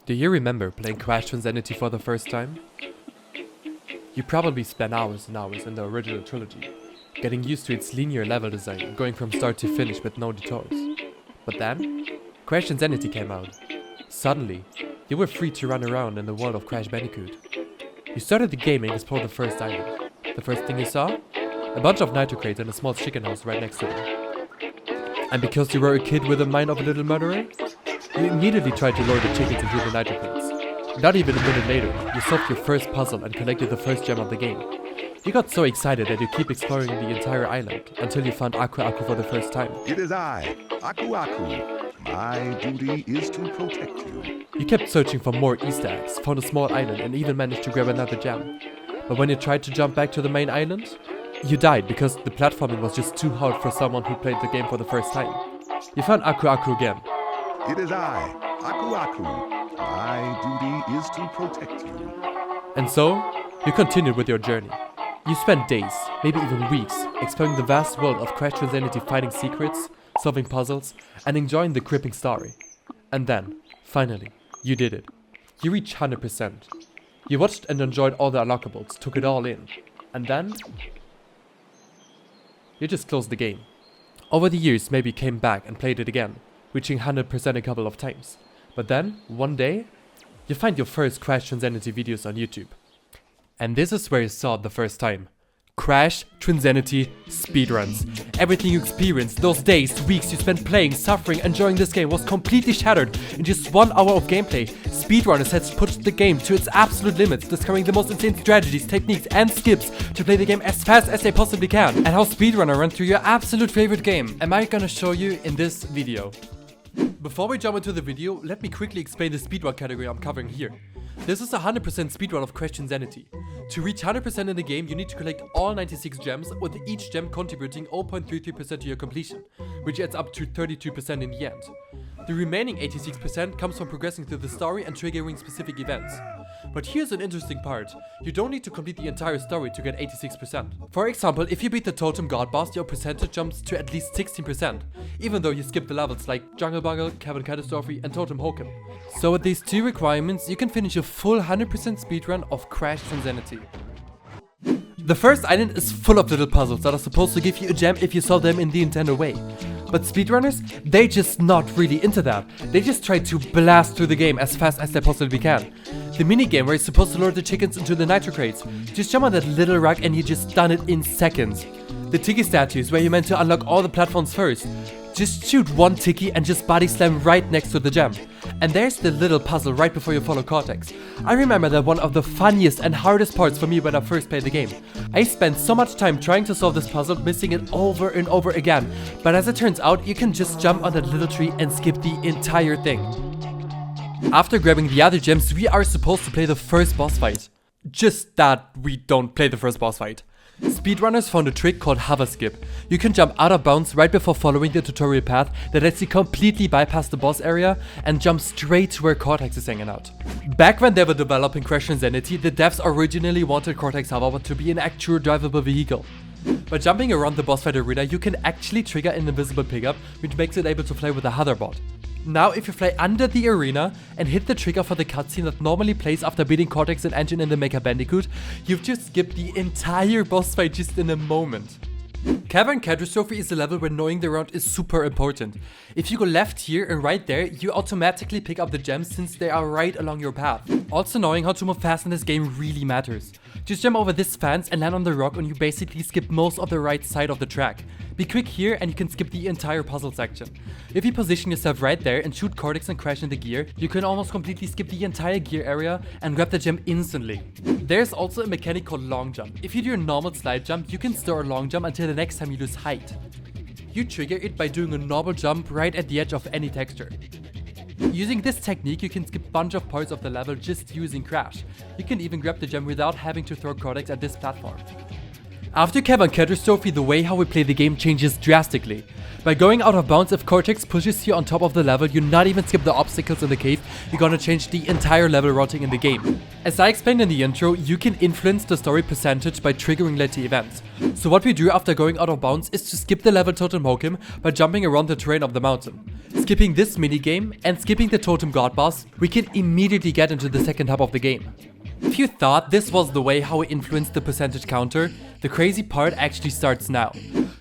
Do you remember playing Crash Twinsanity for the first time? You probably spent hours and hours in the original trilogy, getting used to its linear level design and going from start to finish with no detours. But then, Crash Twinsanity came out. Suddenly, you were free to run around in the world of Crash Bandicoot. You started the game and explored the first island. The first thing you saw? A bunch of nitro crates and a small chicken house right next to them. And because you were a kid with the mind of a little murderer, you immediately tried to lure the chickens into the nitro crates. Not even a minute later, you solved your first puzzle and collected the first gem of the game. You got so excited that you keep exploring the entire island until you found Aku Aku for the first time. It is I, Aku Aku. My duty is to protect you. You kept searching for more Easter eggs, found a small island and even managed to grab another gem. But when you tried to jump back to the main island, you died because the platforming was just too hard for someone who played the game for the first time. You found Aku Aku again. It is I, Aku Aku. My duty is to protect you. And so, you continued with your journey. You spent days, maybe even weeks, exploring the vast world of Crash Twinsanity, finding secrets, solving puzzles, and enjoying the gripping story. And then, finally, you did it. You reached 100%. You watched and enjoyed all the unlockables, took it all in. And then, you just closed the game. Over the years, maybe you came back and played it again, reaching 100% a couple of times. But then, one day, you find your first Crash Twinsanity videos on YouTube. And this is where you saw it the first time. Crash Twinsanity Speedruns. Everything you experienced, those days, weeks you spent playing, suffering, enjoying this game was completely shattered in just 1 hour of gameplay. Speedrunners had pushed the game to its absolute limits, discovering the most insane strategies, techniques, and skips to play the game as fast as they possibly can. And how speedrunner run through your absolute favorite game am I gonna show you in this video. Before we jump into the video, let me quickly explain the speedrun category I'm covering here. This is a 100% speedrun of Crash Twinsanity. To reach 100% in the game, you need to collect all 96 gems, with each gem contributing 0.33% to your completion, which adds up to 32% in the end. The remaining 86% comes from progressing through the story and triggering specific events. But here's an interesting part. You don't need to complete the entire story to get 86%. For example, if you beat the Totem God boss, your percentage jumps to at least 16%, even though you skip the levels like Jungle Bungle, Cavern Catastrophe, and Totem Hokum. So with these 2 requirements, you can finish a full 100% speedrun of Crash Twinsanity. The first island is full of little puzzles that are supposed to give you a gem if you solve them in the intended way. But speedrunners, they just not really into that. They just try to blast through the game as fast as they possibly can. The minigame where you're supposed to lure the chickens into the nitro crates, just jump on that little rock and you just done it in seconds. The Tiki statues where you're meant to unlock all the platforms first. Just shoot one Tiki and just body slam right next to the gem. And there's the little puzzle right before you follow Cortex. I remember that one of the funniest and hardest parts for me when I first played the game. I spent so much time trying to solve this puzzle, missing it over and over again. But as it turns out, you can just jump on that little tree and skip the entire thing. After grabbing the other gems, we are supposed to play the first boss fight. Just that we don't play the first boss fight. Speedrunners found a trick called hover skip. You can jump out of bounds right before following the tutorial path that lets you completely bypass the boss area and jump straight to where Cortex is hanging out. Back when they were developing Crash Twinsanity, the devs originally wanted Cortex Hoverboard to be an actual drivable vehicle. By jumping around the boss fight arena, you can actually trigger an invisible pickup, which makes it able to fly with a hoverboard. Now, if you fly under the arena and hit the trigger for the cutscene that normally plays after beating Cortex and Engine in the Mecha Bandicoot, you've just skipped the entire boss fight just in a moment. Cavern Catastrophe is a level where knowing the route is super important. If you go left here and right there, you automatically pick up the gems since they are right along your path. Also, knowing how to move fast in this game really matters. Just jump over this fence and land on the rock and you basically skip most of the right side of the track. Be quick here and you can skip the entire puzzle section. If you position yourself right there and shoot Cortex and Crash in the gear, you can almost completely skip the entire gear area and grab the gem instantly. There's also a mechanic called long jump. If you do a normal slide jump, you can store a long jump until the next time you lose height. You trigger it by doing a normal jump right at the edge of any texture. Using this technique, you can skip a bunch of parts of the level just using Crash. You can even grab the gem without having to throw Cortex at this platform. After Cavern Catastrophe, the way how we play the game changes drastically. By going out of bounds, if Cortex pushes you on top of the level, you not even skip the obstacles in the cave, you're gonna change the entire level routing in the game. As I explained in the intro, you can influence the story percentage by triggering later events. So what we do after going out of bounds is to skip the level Totem Hokum by jumping around the terrain of the mountain. Skipping this minigame and skipping the Totem God Boss, we can immediately get into the second half of the game. If you thought this was the way how we influenced the percentage counter, the crazy part actually starts now.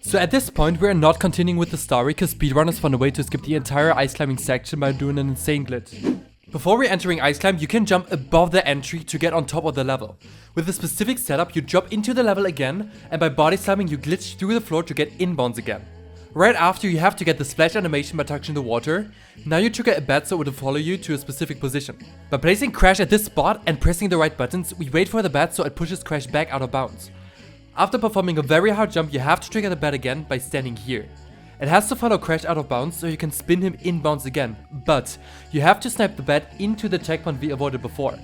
So at this point we are not continuing with the story because speedrunners found a way to skip the entire ice climbing section by doing an insane glitch. Before we're entering ice climb, you can jump above the entry to get on top of the level. With a specific setup, you jump into the level again, and by body slamming you glitch through the floor to get inbounds again. Right after, you have to get the splash animation by touching the water. Now you trigger a bat so it will follow you to a specific position. By placing Crash at this spot and pressing the right buttons, we wait for the bat so it pushes Crash back out of bounds. After performing a very hard jump, you have to trigger the bat again by standing here. It has to follow Crash out of bounds so you can spin him inbounds again, but you have to snipe the bat into the checkpoint we avoided before.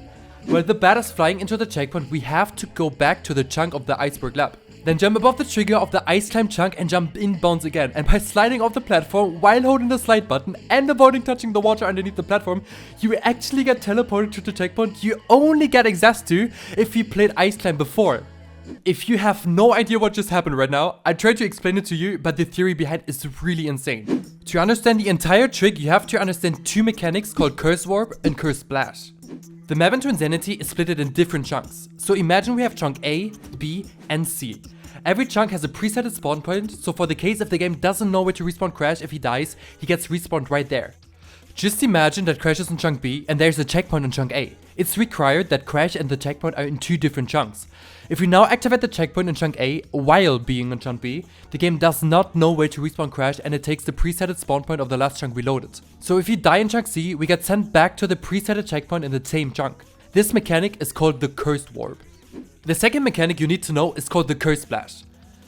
While the bat is flying into the checkpoint, we have to go back to the chunk of the Iceberg Lab. Then jump above the trigger of the ice climb chunk and jump inbounds again, and by sliding off the platform while holding the slide button and avoiding touching the water underneath the platform, you actually get teleported to the checkpoint you only get access to if you played ice climb before. If you have no idea what just happened right now, I tried to explain it to you, but the theory behind is really insane. To understand the entire trick, you have to understand two mechanics called Curse Warp and Curse Splash. The map in Twinsanity is split in different chunks. So imagine we have chunk A, B, and C. Every chunk has a preset spawn point, so for the case if the game doesn't know where to respawn Crash if he dies, he gets respawned right there. Just imagine that Crash is in chunk B and there's a checkpoint in chunk A. It's required that Crash and the checkpoint are in two different chunks. If we now activate the checkpoint in chunk A while being in chunk B, the game does not know where to respawn Crash and it takes the preset spawn point of the last chunk we loaded. So if you die in chunk C, we get sent back to the preset checkpoint in the same chunk. This mechanic is called the Cursed Warp. The second mechanic you need to know is called the Curse Splash.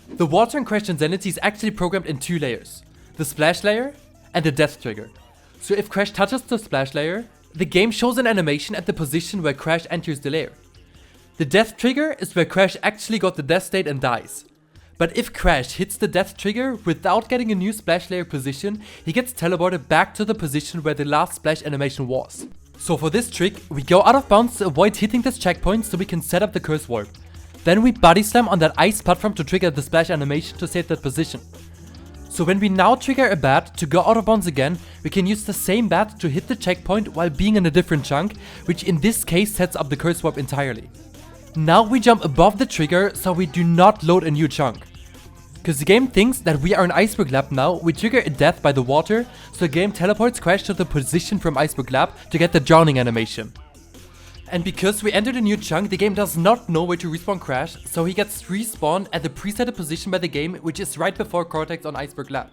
The water in Crash Twinsanity is actually programmed in two layers, the splash layer and the death trigger. So if Crash touches the splash layer, the game shows an animation at the position where Crash enters the layer. The death trigger is where Crash actually got the death state and dies. But if Crash hits the death trigger without getting a new splash layer position, he gets teleported back to the position where the last splash animation was. So for this trick, we go out of bounds to avoid hitting this checkpoint so we can set up the Curse Warp. Then we body slam on that ice platform to trigger the splash animation to save that position. So when we now trigger a bat to go out of bounds again, we can use the same bat to hit the checkpoint while being in a different chunk, which in this case sets up the Curse Warp entirely. Now we jump above the trigger so we do not load a new chunk. Because the game thinks that we are in Iceberg Lab now, we trigger a death by the water, so the game teleports Crash to the position from Iceberg Lab to get the drowning animation. And because we entered a new chunk, the game does not know where to respawn Crash, so he gets respawned at the preset position by the game, which is right before Cortex on Iceberg Lab.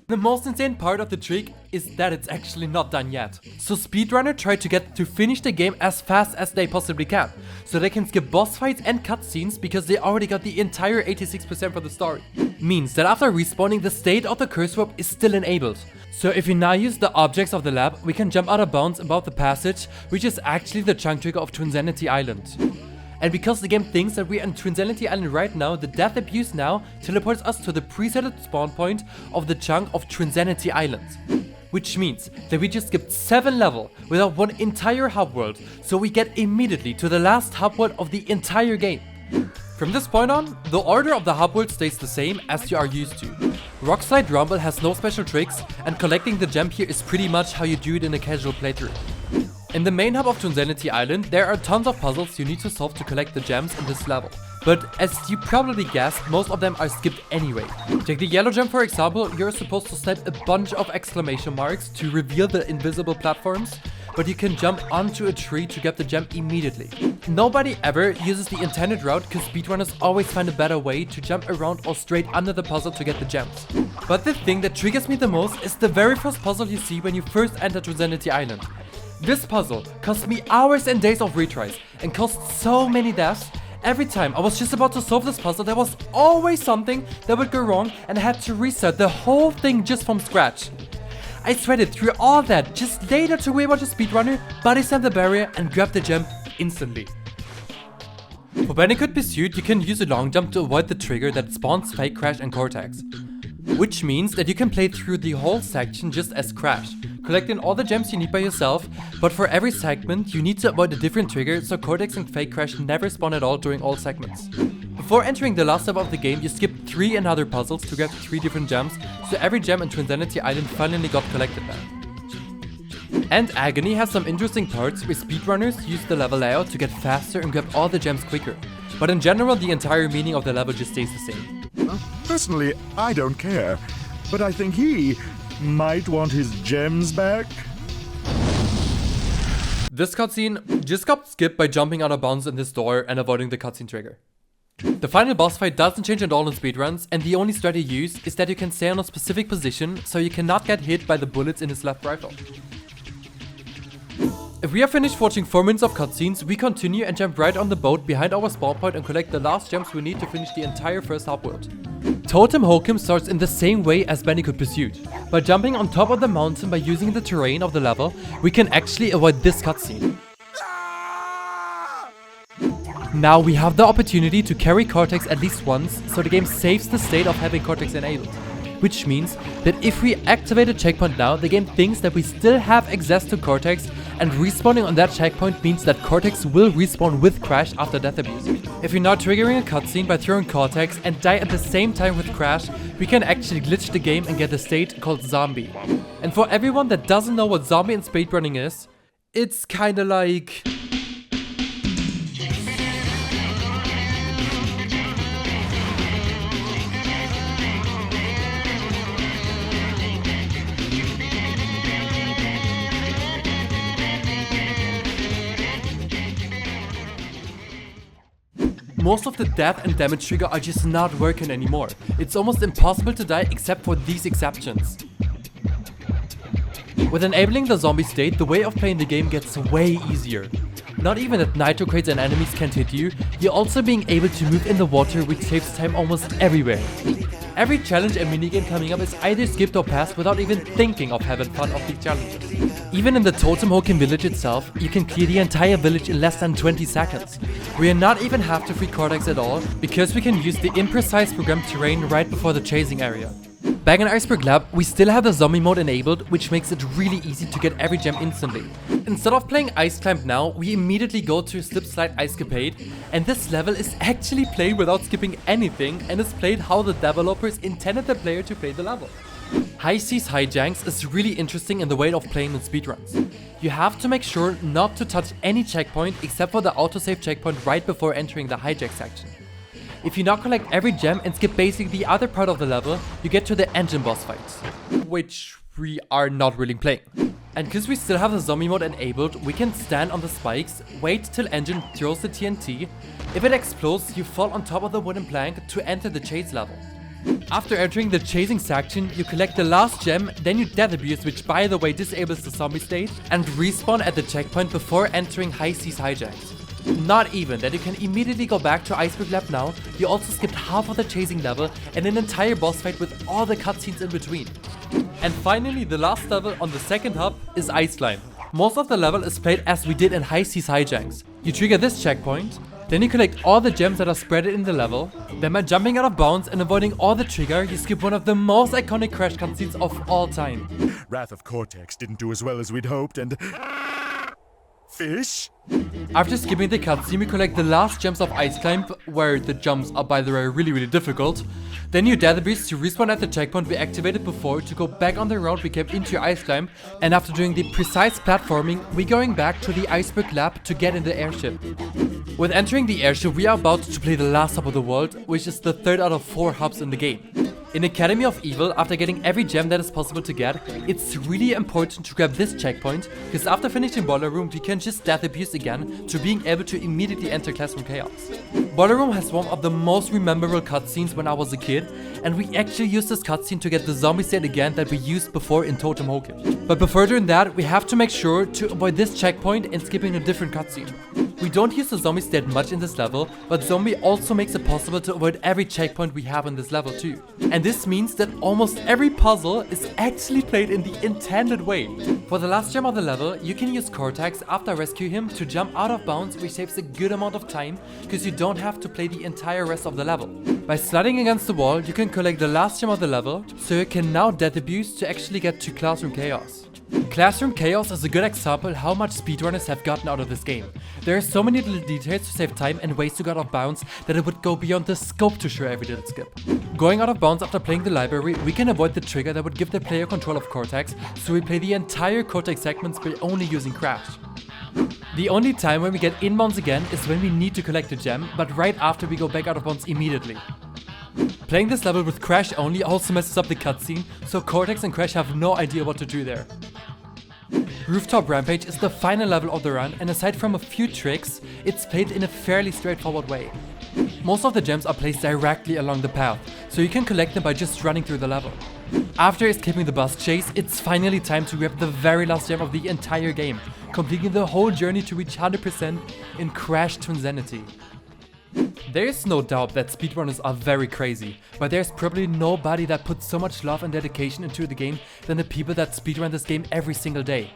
The most insane part of the trick is that it's actually not done yet. So speedrunners try to get to finish the game as fast as they possibly can, so they can skip boss fights and cutscenes because they already got the entire 86% for the story. Means that after respawning, the state of the Curse Warp is still enabled. So if we now use the objects of the lab, we can jump out of bounds above the passage, which is actually the chunk trigger of Twinsanity Island. And because the game thinks that we are in Twinsanity Island right now, the death abuse now teleports us to the preset spawn point of the chunk of Twinsanity Island. Which means that we just skipped 7 levels without one entire hub world, so we get immediately to the last hub world of the entire game. From this point on, the order of the hub world stays the same as you are used to. Rockslide Rumble has no special tricks, and collecting the gem here is pretty much how you do it in a casual playthrough. In the main hub of Twinsanity Island, there are tons of puzzles you need to solve to collect the gems in this level. But as you probably guessed, most of them are skipped anyway. Take the yellow gem for example, you're supposed to snipe a bunch of exclamation marks to reveal the invisible platforms, but you can jump onto a tree to get the gem immediately. Nobody ever uses the intended route because speedrunners always find a better way to jump around or straight under the puzzle to get the gems. But the thing that triggers me the most is the very first puzzle you see when you first enter Twinsanity Island. This puzzle cost me hours and days of retries and caused so many deaths. Every time I was just about to solve this puzzle, there was always something that would go wrong and I had to restart the whole thing just from scratch. I threaded through all that just later to be able to speedrunner, body slam the barrier and grab the gem instantly. For Bandicoot Pursuit, you can use a long jump to avoid the trigger that spawns Fake, Crash and Cortex. Which means that you can play through the whole section just as Crash, collecting all the gems you need by yourself, but for every segment you need to avoid a different trigger so Cortex and Fake Crash never spawn at all during all segments. Before entering the last level of the game, you skip 3 another puzzles to get 3 different gems, so every gem in Twinsanity Island finally got collected there. And Agony has some interesting parts where speedrunners use the level layout to get faster and grab all the gems quicker, but in general the entire meaning of the level just stays the same. Personally, I don't care, but I think he might want his gems back. This cutscene just got skipped by jumping out of bounds in this door and avoiding the cutscene trigger. The final boss fight doesn't change at all in speedruns, and the only strat you use is that you can stay on a specific position so you cannot get hit by the bullets in his left rifle. If we are finished watching 4 minutes of cutscenes, we continue and jump right on the boat behind our spawn point and collect the last gems we need to finish the entire first hub world. Totem Hokum starts in the same way as Bandicoot Pursuit. By jumping on top of the mountain by using the terrain of the level, we can actually avoid this cutscene. Now we have the opportunity to carry Cortex at least once, so the game saves the state of having Cortex enabled. Which means that if we activate a checkpoint now, the game thinks that we still have access to Cortex, and respawning on that checkpoint means that Cortex will respawn with Crash after death abuse. If you're now triggering a cutscene by throwing Cortex and die at the same time with Crash, we can actually glitch the game and get a state called Zombie. And for everyone that doesn't know what Zombie in speedrunning is, it's kinda like... Most of the death and damage trigger are just not working anymore. It's almost impossible to die except for these exceptions. With enabling the zombie state, the way of playing the game gets way easier. Not even that nitro crates and enemies can't hit you, you're also being able to move in the water, which saves time almost everywhere. Every challenge and minigame coming up is either skipped or passed without even thinking of having fun of these challenges. Even in the Totem Hokum village itself, you can clear the entire village in less than 20 seconds. We not even have to free Cortex at all, because we can use the imprecise programmed terrain right before the chasing area. Back in Iceberg Lab, we still have the zombie mode enabled, which makes it really easy to get every gem instantly. Instead of playing Ice Climb now, we immediately go to Slip Slide Icecapade, and this level is actually played without skipping anything and is played how the developers intended the player to play the level. High Seas Hijinks is really interesting in the way of playing in speedruns. You have to make sure not to touch any checkpoint except for the autosave checkpoint right before entering the hijack section. If you not collect every gem and skip basically the other part of the level, you get to the engine boss fights, which we are not really playing. And because we still have the zombie mode enabled, we can stand on the spikes, wait till engine throws the TNT. If it explodes, you fall on top of the wooden plank to enter the chase level. After entering the chasing section, you collect the last gem, then you death abuse, which by the way disables the zombie state, and respawn at the checkpoint before entering High Seas Hijinks. Not even that you can immediately go back to Iceberg Lab now, you also skipped half of the chasing level and an entire boss fight with all the cutscenes in between. And finally, the last level on the second hub is Ice Climb. Most of the level is played as we did in High Seas Hijinks. You trigger this checkpoint, then you collect all the gems that are spread in the level, then by jumping out of bounds and avoiding all the trigger, you skip one of the most iconic Crash cutscenes of all time. Wrath of Cortex didn't do as well as we'd hoped, and... Fish? After skipping the cutscene, we collect the last gems of Ice Climb, where the jumps are by the way really difficult. Then you death abuse to respawn at the checkpoint we activated before to go back on the road we kept into Ice Climb, and after doing the precise platforming, we're going back to the Iceberg Lab to get in the airship. With entering the airship, we are about to play the last hub of the world, which is the third out of 4 hubs in the game. In Academy of Evil, after getting every gem that is possible to get, it's really important to grab this checkpoint, because after finishing Boiler Room, we can just death abuse again to being able to immediately enter Classroom Chaos. Boiler Room has one of the most memorable cutscenes when I was a kid, and we actually used this cutscene to get the zombie state again that we used before in Totem Hokum. But before doing that, we have to make sure to avoid this checkpoint and skipping a different cutscene. We don't use the zombies that much in this level, but zombie also makes it possible to avoid every checkpoint we have in this level too. And this means that almost every puzzle is actually played in the intended way. For the last gem of the level, you can use Cortex after rescue him to jump out of bounds, which saves a good amount of time because you don't have to play the entire rest of the level. By sliding against the wall, you can collect the last gem of the level, so you can now death abuse to actually get to Classroom Chaos. Classroom Chaos is a good example how much speedrunners have gotten out of this game. There are so many little details to save time and ways to get out of bounds that it would go beyond the scope to show every little skip. Going out of bounds after playing the library, we can avoid the trigger that would give the player control of Cortex, so we play the entire Cortex segments by only using Crash. The only time when we get inbounds again is when we need to collect a gem, but right after we go back out of bounds immediately. Playing this level with Crash only also messes up the cutscene, so Cortex and Crash have no idea what to do there. Rooftop Rampage is the final level of the run, and aside from a few tricks, it's played in a fairly straightforward way. Most of the gems are placed directly along the path, so you can collect them by just running through the level. After escaping the bus chase, it's finally time to grab the very last gem of the entire game, completing the whole journey to reach 100% in Crash Twinsanity. There is no doubt that speedrunners are very crazy, but there's probably nobody that puts so much love and dedication into the game than the people that speedrun this game every single day.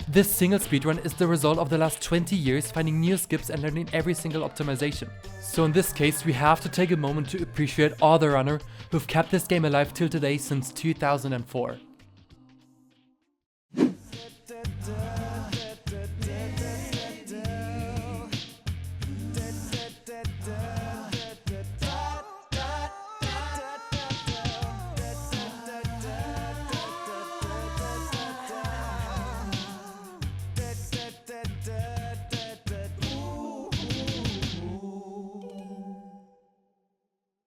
This single speedrun is the result of the last 20 years finding new skips and learning every single optimization. So in this case, we have to take a moment to appreciate all the runners who've kept this game alive till today since 2004.